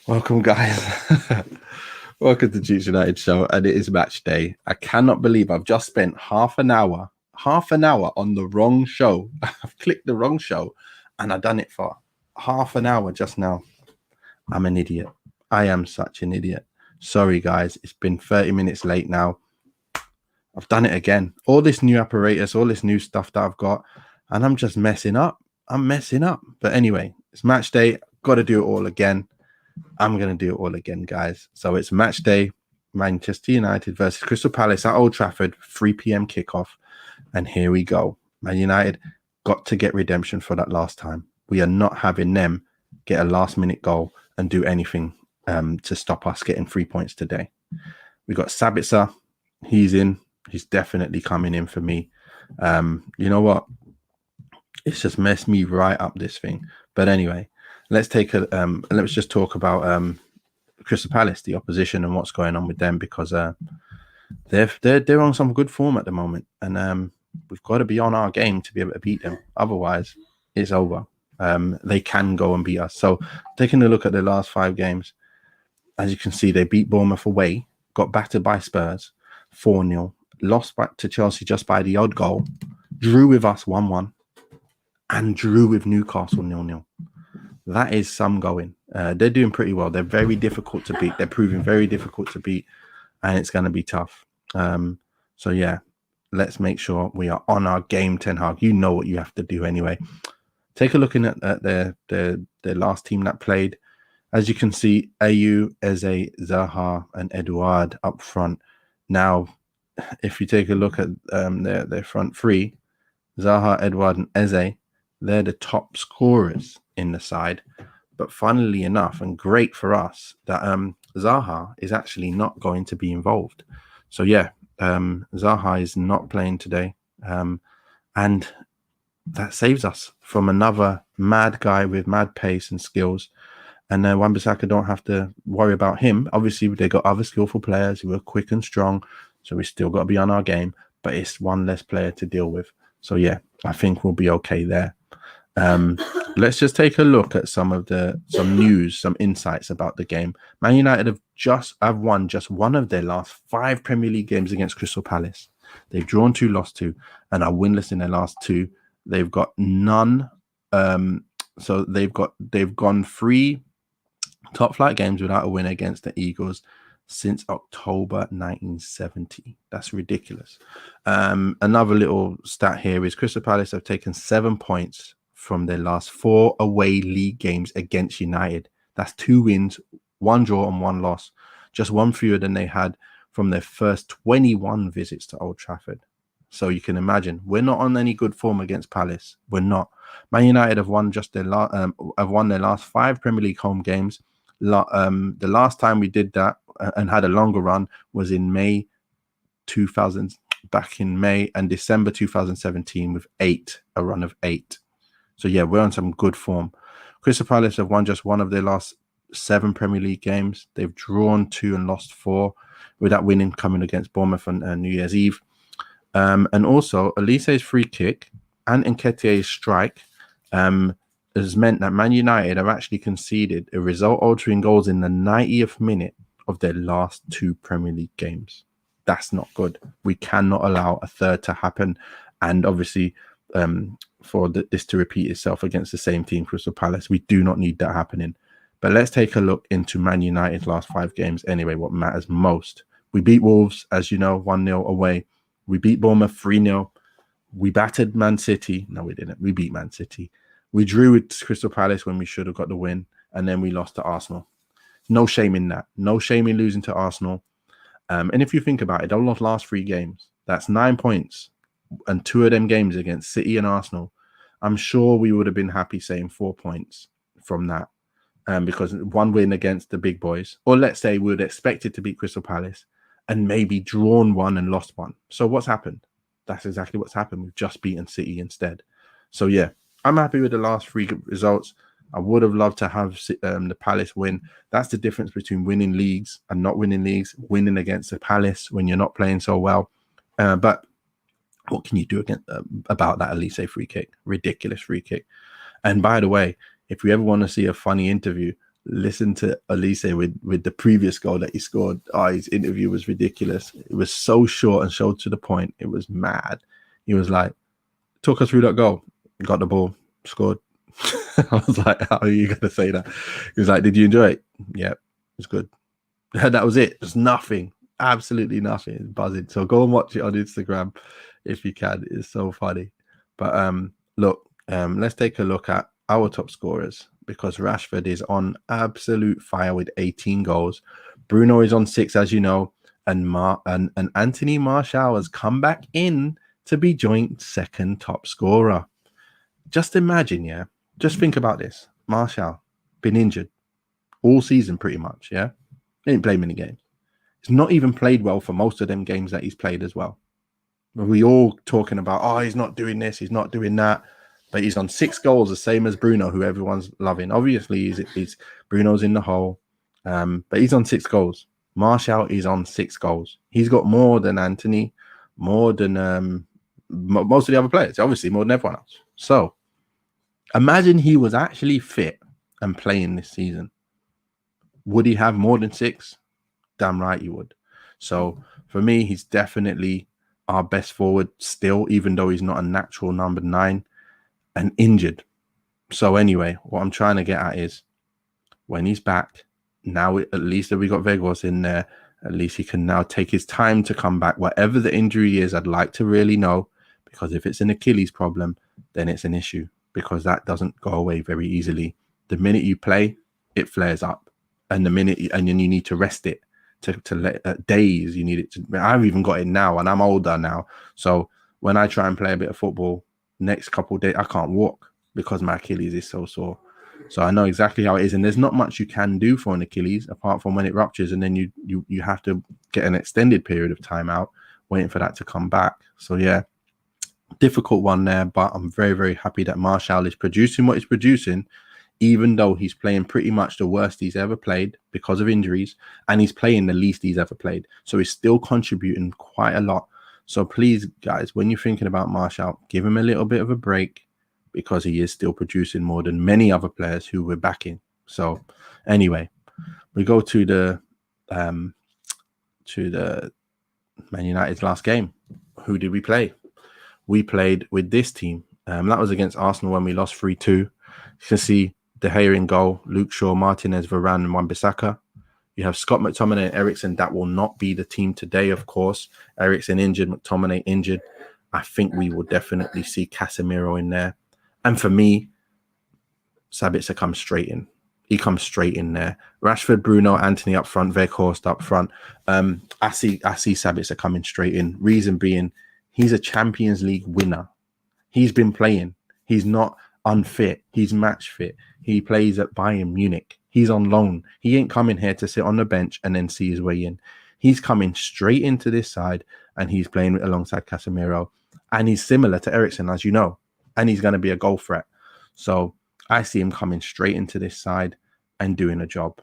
Welcome, guys. Welcome to Cheats United show, and it is match day. I cannot believe I've just spent half an hour on the wrong show. I've clicked the wrong show, and I've done it for half an hour just now. I'm an idiot. I am such an idiot. Sorry, guys. It's been 30 minutes late now. I've done it again. All this new apparatus, all this new stuff that I've got, and I'm just messing up. I'm messing up. But anyway, it's match day. Got to do it all again. I'm going to do it all again, guys. So it's match day, Manchester United versus Crystal Palace at Old Trafford, 3 p.m. kickoff. And here we go. Man United got to get redemption for that last time. We are not having them get a last-minute goal and do anything to stop us getting 3 points today. We got Sabitzer. He's in. He's definitely coming in for me. You know what? It's just messed me right up, this thing. But anyway, let's just talk about Crystal Palace, the opposition, and what's going on with them, because they're on some good form at the moment, and we've got to be on our game to be able to beat them. Otherwise, it's over. They can go and beat us. So, taking a look at the last 5 games, as you can see, they beat Bournemouth away, got battered by Spurs 4-0, lost back to Chelsea just by the odd goal, drew with us 1-1, and drew with Newcastle 0-0. That is some going. They're doing pretty well. They're very difficult to beat. They're proving very difficult to beat, and it's going to be tough. So yeah, let's make sure we are on our game, Ten Hag. You know what you have to do anyway. Take a look at their last team that played. As you can see, Ayew, Eze, Zaha, and Edouard up front. Now, if you take a look at their front three, Zaha, Edouard, and Eze, they're the top scorers in the side. But funnily enough, and great for us, that Zaha is actually not going to be involved. So yeah, Zaha is not playing today, and that saves us from another mad guy with mad pace and skills. And Wan-Bissaka don't have to worry about him. Obviously, they got other skillful players who are quick and strong, so we still got to be on our game. But it's one less player to deal with. So yeah, I think we'll be okay there. Let's just take a look at some news, some insights about the game. Man United have won just one of their last 5 Premier League games against Crystal Palace. They've drawn 2, lost 2, and are winless in their last 2. They've got none. So they've gone 3 top flight games without a win against the Eagles since October 1970. That's ridiculous. Another little stat here is Crystal Palace have taken 7 points from their last 4 away league games against United. That's 2 wins, 1 draw, and 1 loss. Just 1 fewer than they had from their first 21 visits to Old Trafford. So you can imagine, we're not on any good form against Palace. We're not. Man United have won their last 5 Premier League home games. The last time we did that and had a longer run was in May and December 2017 with a run of 8. So yeah, we're on some good form. Crystal Palace have won just one of their last 7 Premier League games. They've drawn 2 and lost 4, with that winning coming against Bournemouth on New Year's Eve. And also, Elise's free kick and Nketiah's strike has meant that Man United have actually conceded a result-altering goals in the 90th minute of their last 2 Premier League games. That's not good. We cannot allow a third to happen. And obviously, for this to repeat itself against the same team, Crystal Palace, we do not need that happening. But let's take a look into Man United's last 5 games anyway, what matters most. We beat Wolves, as you know, 1-0 away. We beat Bournemouth 3-0. We battered Man City. No, we didn't. We beat Man City. We drew with Crystal Palace when we should have got the win. And then we lost to Arsenal. No shame in that. No shame in losing to Arsenal. And if you think about it, those last 3 games, that's 9 points. And 2 of them games against City and Arsenal. I'm sure we would have been happy saying 4 points from that. Because 1 win against the big boys. Or let's say we would expect it to beat Crystal Palace and maybe drawn 1 and lost 1. So what's happened? That's exactly what's happened. We've just beaten City instead. So yeah, I'm happy with the last 3 results. I would have loved to have the Palace win. That's the difference between winning leagues and not winning leagues. Winning against the Palace when you're not playing so well. But what can you do about that Elise free kick? Ridiculous free kick. And by the way, if you ever want to see a funny interview, listen to Elise with the previous goal that he scored. Oh, his interview was ridiculous. It was so short and so to the point. It was mad. He was like, "Talk us through that goal. Got the ball, scored." I was like, "How are you going to say that?" He was like, "Did you enjoy it?" "Yeah, it was good." And that was it. Just nothing. Absolutely nothing. Buzzing. So go and watch it on Instagram if you can. It's so funny. But look, let's take a look at our top scorers, because Rashford is on absolute fire with 18 goals. Bruno is on 6, as you know, and Anthony Martial has come back in to be joint second top scorer. Just imagine, yeah. Just think about this. Martial been injured all season pretty much, yeah. He didn't play many games. He's not even played well for most of them games that he's played as well. We all talking about, oh, he's not doing this, he's not doing that, but he's on 6 goals, the same as Bruno, who everyone's loving. Obviously, he's Bruno's in the hole, but he's on 6 goals. Martial is on 6 goals. He's got more than Anthony, more than most of the other players, obviously more than everyone else. So imagine he was actually fit and playing this season. Would he have more than 6? Damn right he would. So for me, he's definitely our best forward still, even though he's not a natural number 9 and injured. So anyway, what I'm trying to get at is when he's back, now at least that we got Vegas in there, at least he can now take his time to come back. Whatever the injury is, I'd like to really know, because if it's an Achilles problem, then it's an issue, because that doesn't go away very easily. The minute you play, it flares up, and then you need to rest it to let days. You need it to. I've even got it now, and I'm older now. So when I try and play a bit of football, next couple of days I can't walk because my Achilles is so sore. So I know exactly how it is, and there's not much you can do for an Achilles apart from when it ruptures, and then you have to get an extended period of time out waiting for that to come back. So yeah, difficult one there, but I'm very, very happy that Martial is producing what he's producing, even though he's playing pretty much the worst he's ever played because of injuries, and he's playing the least he's ever played. So he's still contributing quite a lot. So please, guys, when you're thinking about Martial, give him a little bit of a break, because he is still producing more than many other players who we're backing. So anyway, we go to the Man United's last game. Who did we play? We played with this team. That was against Arsenal when we lost 3-2. You can see De Gea in goal, Luke Shaw, Martinez, Varane, and Wan-Bissaka. You have Scott McTominay and Eriksen. That will not be the team today, of course. Eriksen injured, McTominay injured. I think we will definitely see Casemiro in there. And for me, Sabitzer comes straight in. He comes straight in there. Rashford, Bruno, Anthony up front, Weghorst up front. I see Sabitzer coming straight in. Reason being, he's a Champions League winner. He's been playing. He's not unfit. He's match fit. He plays at Bayern Munich. He's on loan. He ain't coming here to sit on the bench and then see his way in. He's coming straight into this side, and he's playing alongside Casemiro. And he's similar to Eriksen, as you know. And he's going to be a goal threat. So I see him coming straight into this side and doing a job.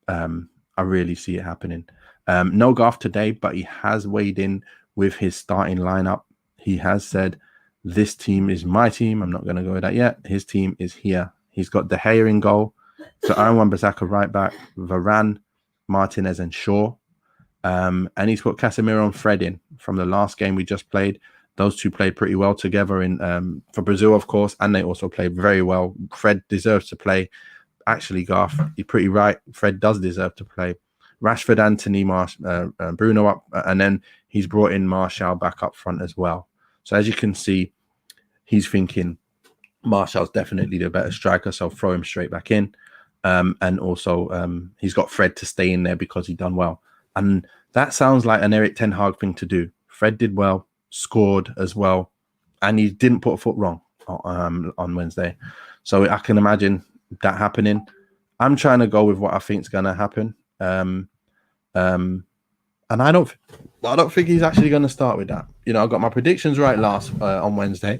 I really see it happening. No Garth today, but he has weighed in with his starting lineup. He has said, this team is my team. I'm not going to go with that yet. His team is here. He's got De Gea in goal. So Aaron Wan-Bissaka right back, Varane, Martinez, and Shaw. And he's put Casemiro and Fred in from the last game we just played. Those two played pretty well together for Brazil, of course, and they also played very well. Fred deserves to play. Actually, Garth, you're pretty right. Fred does deserve to play. Rashford, Anthony, Bruno up, and then he's brought in Martial back up front as well. So as you can see, he's thinking Martial's definitely the better striker, so throw him straight back in. And also he's got Fred to stay in there because he done well. And that sounds like an Erik Ten Hag thing to do. Fred did well, scored as well, and he didn't put a foot wrong on Wednesday. So I can imagine that happening. I'm trying to go with what I think is going to happen. And I don't think he's actually going to start with that. You know, I got my predictions right on Wednesday,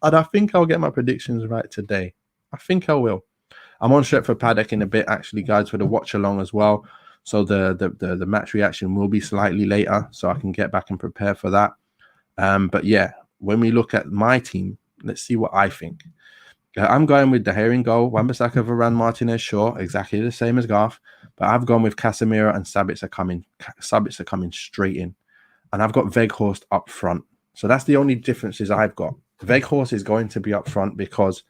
and I think I'll get my predictions right today. I think I will. I'm on Stretford Paddock in a bit, actually, guys, for the watch along as well. So the match reaction will be slightly later, so I can get back and prepare for that. But yeah, when we look at my team, let's see what I think. I'm going with De Gea in goal. Wan-Bissaka, Varane, Martinez, Shaw, exactly the same as Garth. But I've gone with Casemiro and Sabitzer coming straight in. And I've got Weghorst up front. So that's the only differences I've got. Weghorst is going to be up front because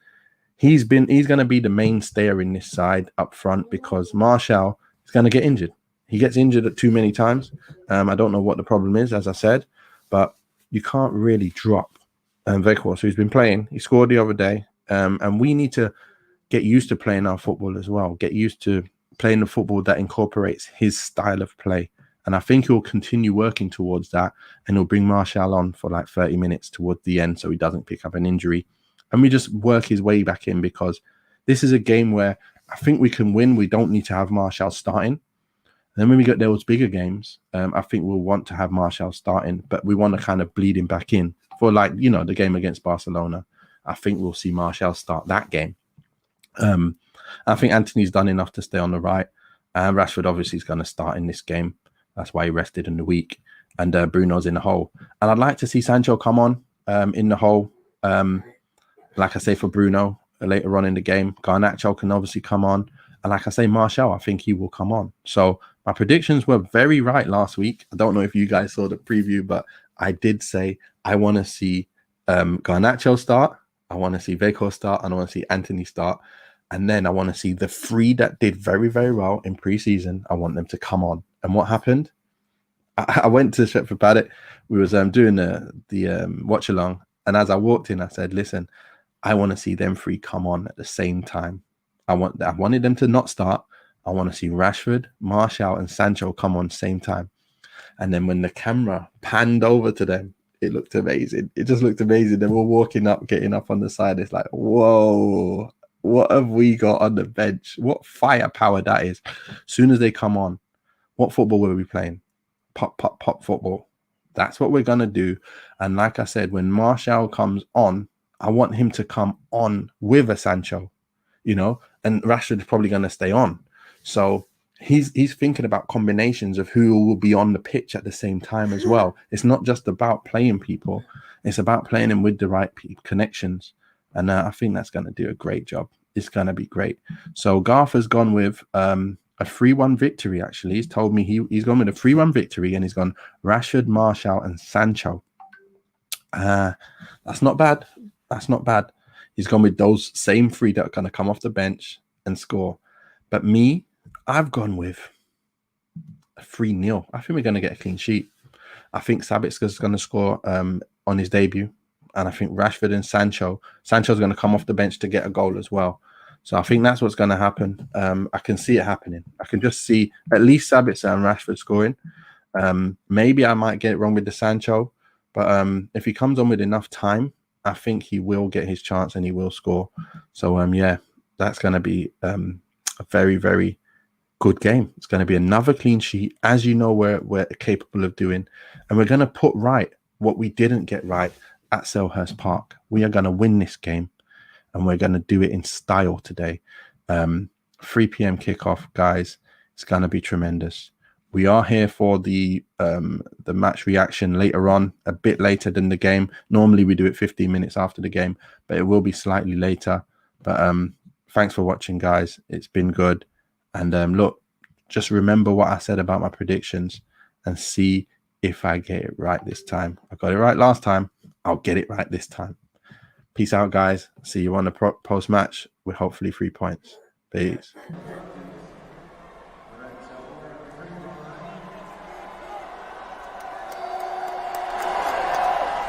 he's going to be the main stayer in this side up front because Martial is going to get injured. He gets injured too many times. I don't know what the problem is, as I said, but you can't really drop Weghorst, who's been playing. He scored the other day. And we need to get used to playing our football as well. Get used to playing the football that incorporates his style of play. And I think he'll continue working towards that. And he'll bring Martial on for like 30 minutes towards the end so he doesn't pick up an injury. And we just work his way back in because this is a game where I think we can win. We don't need to have Martial starting. And then when we get those bigger games, I think we'll want to have Martial starting. But we want to kind of bleed him back in for like, the game against Barcelona. I think we'll see Martial start that game. I think Anthony's done enough to stay on the right. Rashford obviously is going to start in this game. That's why he rested in the week. And Bruno's in the hole. And I'd like to see Sancho come on in the hole. Like I say, for Bruno later on in the game. Garnacho can obviously come on. And like I say, Martial, I think he will come on. So my predictions were very right last week. I don't know if you guys saw the preview, but I did say I want to see Garnacho start. I want to see Weghorst start, and I want to see Anthony start. And then I want to see the three that did very, very well in preseason. I want them to come on. And what happened? I went to Stretford Paddock. We was doing the watch along. And as I walked in, I said, listen, I want to see them three come on at the same time. I wanted them to not start. I want to see Rashford, Martial, and Sancho come on same time. And then when the camera panned over to them, it looked amazing. It just looked amazing. They were walking up, getting up on the side. It's like, whoa, what have we got on the bench? What firepower that is. As soon as they come on, what football will we be playing? Pop, pop, pop football. That's what we're going to do. And like I said, when Martial comes on, I want him to come on with a Sancho, and Rashford is probably going to stay on. So he's thinking about combinations of who will be on the pitch at the same time as well. It's not just about playing people. It's about playing them with the right connections. And I think that's going to do a great job. It's going to be great. So Garth has gone with a 3-1 victory, actually. He's told me he's gone with a 3-1 victory, and he's gone Rashford, Martial, and Sancho. That's not bad. That's not bad. He's gone with those same three that are going to come off the bench and score. But me, I've gone with a 3-0. I think we're going to get a clean sheet. I think Sabitzer's going to score on his debut. And I think Rashford and Sancho's going to come off the bench to get a goal as well. So I think that's what's going to happen. I can see it happening. I can just see at least Sabitzer and Rashford scoring. Maybe I might get it wrong with the Sancho. But if he comes on with enough time, I think he will get his chance and he will score. So, yeah, that's going to be a very, very good game. It's going to be another clean sheet, as you know we're capable of doing. And we're going to put right what we didn't get right at Selhurst Park. We are going to win this game, and we're going to do it in style today. 3 p.m. kickoff, guys. It's going to be tremendous. We are here for the match reaction later on, a bit later than the game. Normally we do it 15 minutes after the game, but it will be slightly later. But thanks for watching, guys. It's been good. And look, just remember what I said about my predictions and see if I get it right this time. I got it right last time. I'll get it right this time. Peace out, guys. See you on the post-match with hopefully 3 points. Peace.